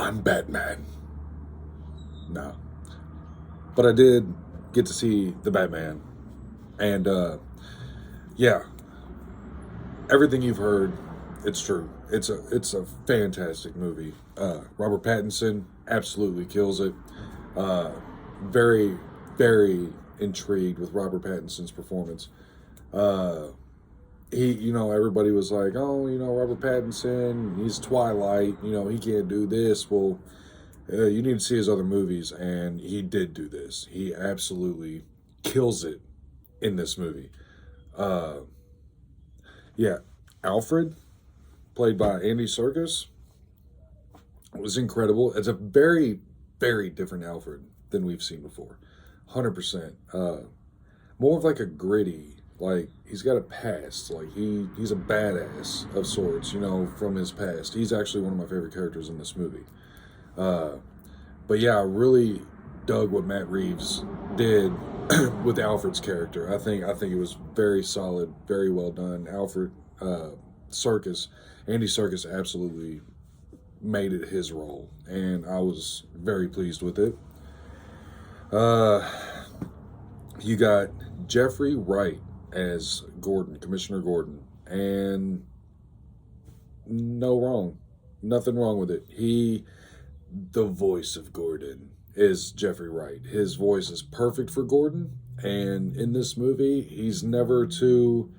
I'm Batman. No. But I did get to see the Batman. And, yeah, everything you've heard, it's true. It's a fantastic movie. Robert Pattinson absolutely kills it. Very, very intrigued with Robert Pattinson's performance. Uh, everybody was like, oh, Robert Pattinson, he's Twilight, he can't do this. Well, you need to see his other movies, and he did do this. He absolutely kills it in this movie. Uh, yeah, Alfred, played by Andy Serkis, was incredible. It's a very, very different Alfred than we've seen before. 100%. More of like a gritty, like he's got a past. Like he's a badass of sorts, from his past. He's actually one of my favorite characters in this movie. But yeah, I really dug what Matt Reeves did with Alfred's character. I think it was very solid, very well done. Alfred Serkis, Andy Serkis, absolutely made it his role, and I was very pleased with it. You got Jeffrey Wright as Gordon, Commissioner Gordon, and nothing wrong with it. The voice of Gordon is Jeffrey Wright. His voice is perfect for Gordon, and in this movie, he's never too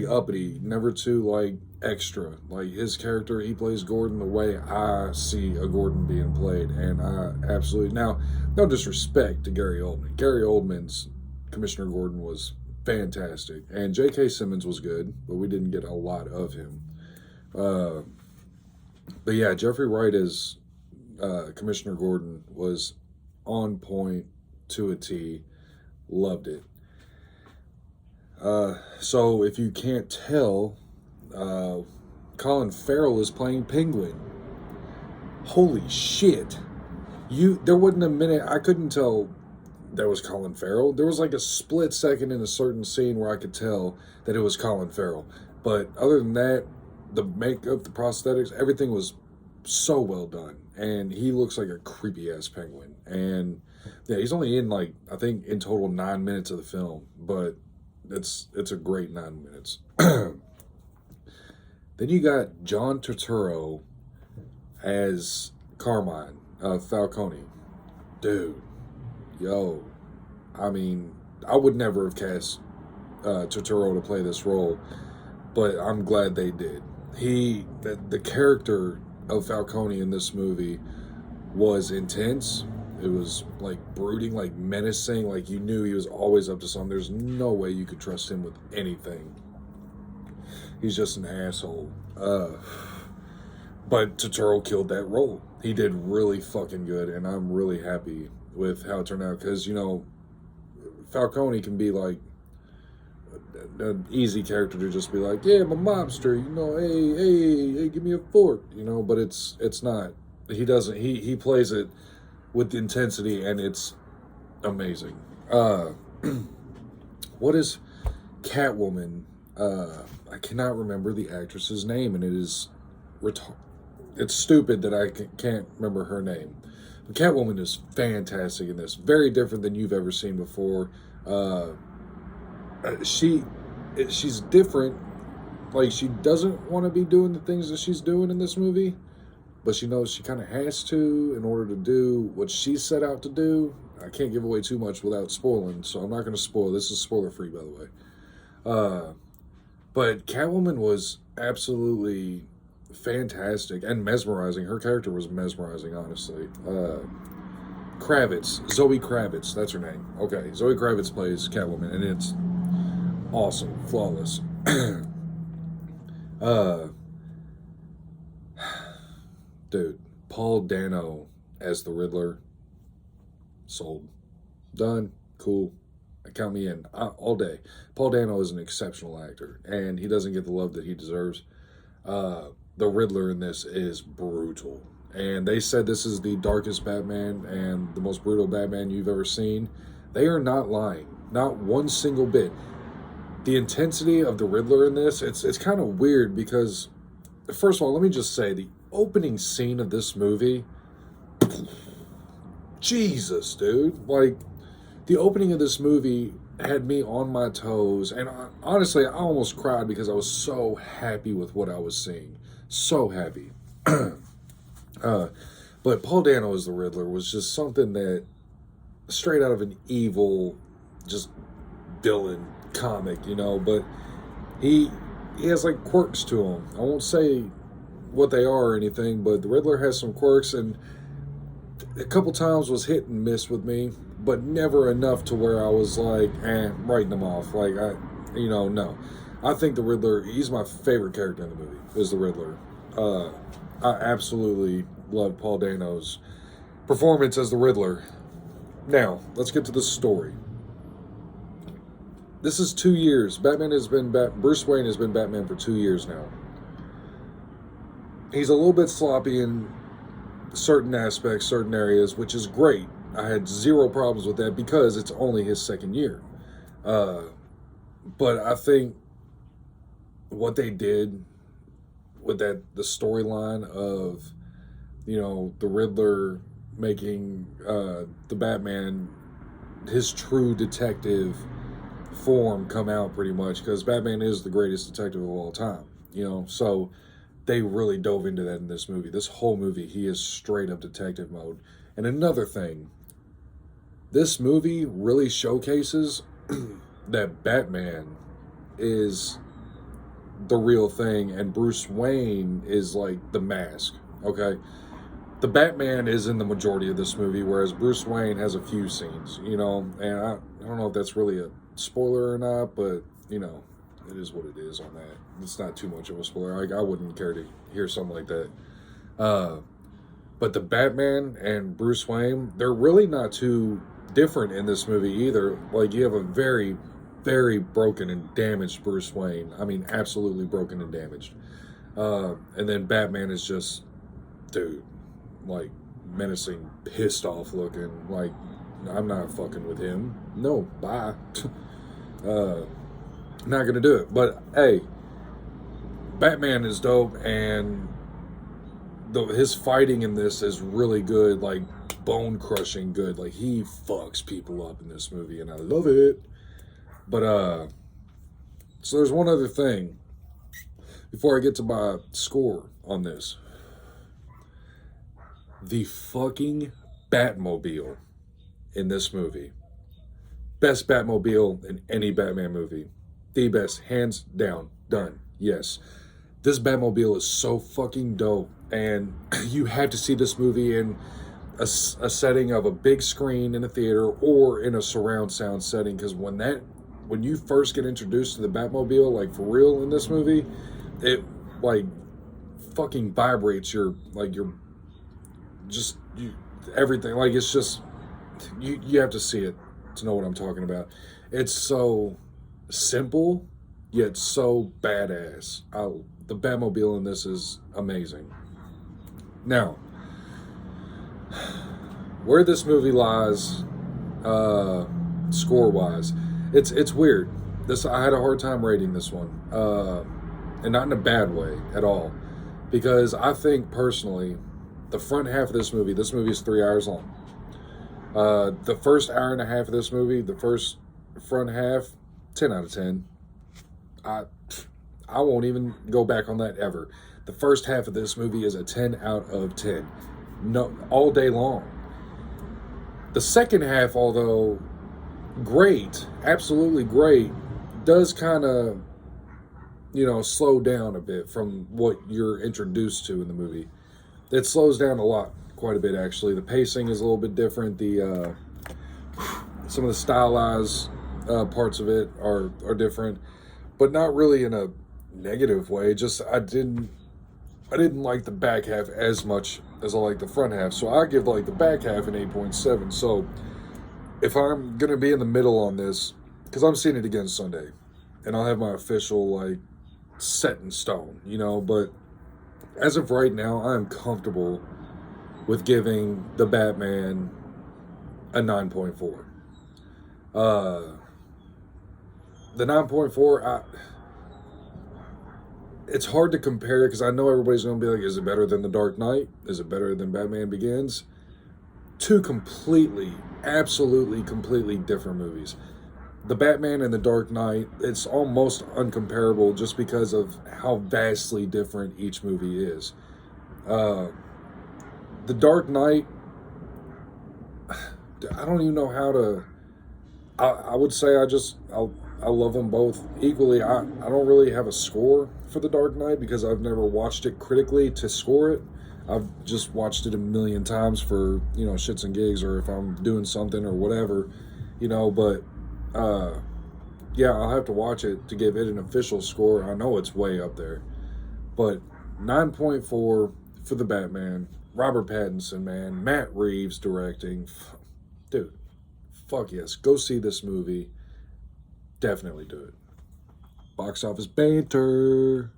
uppity, never too extra. Like his character, he plays Gordon the way I see a Gordon being played, and I absolutely, now no disrespect to Gary Oldman. Gary Oldman's Commissioner Gordon was fantastic, and J.K. Simmons was good, but we didn't get a lot of him. But yeah, Jeffrey Wright as Commissioner Gordon was on point to a T. Loved it. So if you can't tell, Colin Farrell is playing Penguin. Holy shit. There wasn't a minute, I couldn't tell that was Colin Farrell. There was like a split second in a certain scene where I could tell that it was Colin Farrell. But other than that, the makeup, the prosthetics, everything was so well done. And he looks like a creepy ass penguin. And yeah, he's only in I think in total 9 minutes of the film, but it's a great 9 minutes. Then you got John Turturro as Carmine Falcone. Dude, yo, I mean, I would never have cast Turturro to play this role, but I'm glad they did. The character of Falcone in this movie was intense. It was brooding, menacing, you knew he was always up to something. There's no way you could trust him with anything. He's just an asshole. But Turturro killed that role. He did really fucking good, and I'm really happy with how it turned out, because, Falcone can be an easy character to just be like, yeah, I'm a mobster, hey, give me a fork, but it's not. He doesn't, he plays it with intensity, and it's amazing. What is Catwoman? I cannot remember the actress's name, and it is it's stupid that I can't remember her name. But Catwoman is fantastic in this. Very different than you've ever seen before. She's different. She doesn't want to be doing the things that she's doing in this movie, but she knows she kind of has to in order to do what she set out to do. I can't give away too much without spoiling, so I'm not going to spoil. This is spoiler free, by the way. But Catwoman was absolutely fantastic and mesmerizing. Her character was mesmerizing, honestly. Zoe Kravitz, that's her name. Okay, Zoe Kravitz plays Catwoman, and it's awesome, flawless. Dude, Paul Dano as the Riddler, sold. Done. Cool. Count me in all day. Paul Dano is an exceptional actor, and he doesn't get the love that he deserves. The Riddler in this is brutal, and they said this is the darkest Batman and the most brutal Batman you've ever seen. They are not lying, not one single bit. The intensity of the Riddler in this, it's kind of weird because, first of all, let me just say, opening scene of this movie, Jesus, dude. Like, the opening of this movie had me on my toes. And honestly, I almost cried because I was so happy with what I was seeing. So happy. But Paul Dano as the Riddler was just something that straight out of an evil, just villain comic, you know. But he has like quirks to him. I won't say what they are or anything, but the Riddler has some quirks, and a couple times was hit and miss with me, but never enough to where I was like, writing them off. Like, no. I think the Riddler, he's my favorite character in the movie, is the Riddler. I absolutely love Paul Dano's performance as the Riddler. Now, let's get to the story. This is 2 years. Bruce Wayne has been Batman for 2 years now. He's a little bit sloppy in certain aspects, certain areas, which is great. I had zero problems with that because it's only his second year. But I think what they did with the storyline of, the Riddler making the Batman his true detective form come out pretty much, because Batman is the greatest detective of all time, so they really dove into that in this movie. This whole movie, he is straight up detective mode. And another thing, this movie really showcases that Batman is the real thing and Bruce Wayne is like the mask, okay? The Batman is in the majority of this movie, whereas Bruce Wayne has a few scenes, and I don't know if that's really a spoiler or not, but, it is what it is on that. It's not too much of a spoiler. I wouldn't care to hear something like that. But the Batman and Bruce Wayne, they're really not too different in this movie either. Like, you have a very, very broken and damaged Bruce Wayne. I mean, absolutely broken and damaged. And then Batman is just, dude, like, menacing, pissed off looking. Like, I'm not fucking with him. No, bye. Not gonna do it. But hey, Batman is dope, and his fighting in this is really good, like bone crushing good. Like, he fucks people up in this movie, and I love it. But so there's one other thing before I get to my score on this. The fucking Batmobile in this movie. Best Batmobile in any Batman movie. The best, hands down, done, yes. This Batmobile is so fucking dope, and you have to see this movie in a setting of a big screen in a theater or in a surround sound setting, because when you first get introduced to the Batmobile, like for real in this movie, it like fucking vibrates everything. Like, it's just, you have to see it to know what I'm talking about. It's so simple, yet so badass. The Batmobile in this is amazing. Now, where this movie lies, score-wise, it's weird. I had a hard time rating this one, and not in a bad way at all, because I think personally, the front half of this movie is 3 hours long. The first hour and a half of this movie, the first front half, 10 out of 10. I won't even go back on that ever. The first half of this movie is a 10 out of 10. No, all day long. The second half, although great, absolutely great, does kind of, slow down a bit from what you're introduced to in the movie. It slows down a lot, quite a bit actually. The pacing is a little bit different. Some of the stylized parts of it are different, but not really in a negative way. Just I didn't like the back half as much as I like the front half. So I give like the back half an 8.7. So if I'm gonna be in the middle on this, because I'm seeing it again Sunday, and I'll have my official like set in stone, but as of right now, I'm comfortable with giving the Batman a 9.4. The 9.4, it's hard to compare because I know everybody's going to be like, is it better than The Dark Knight? Is it better than Batman Begins? Two completely, absolutely, completely different movies. The Batman and The Dark Knight, it's almost uncomparable just because of how vastly different each movie is. The Dark Knight, I don't even know how to. I would say I love them both equally. I don't really have a score for The Dark Knight because I've never watched it critically to score it. I've just watched it a million times for, shits and gigs, or if I'm doing something or whatever, but yeah, I'll have to watch it to give it an official score. I know it's way up there. But 9.4 for the Batman. Robert Pattinson, man. Matt Reeves directing. Dude, fuck yes. Go see this movie. Definitely do it. Box office banter.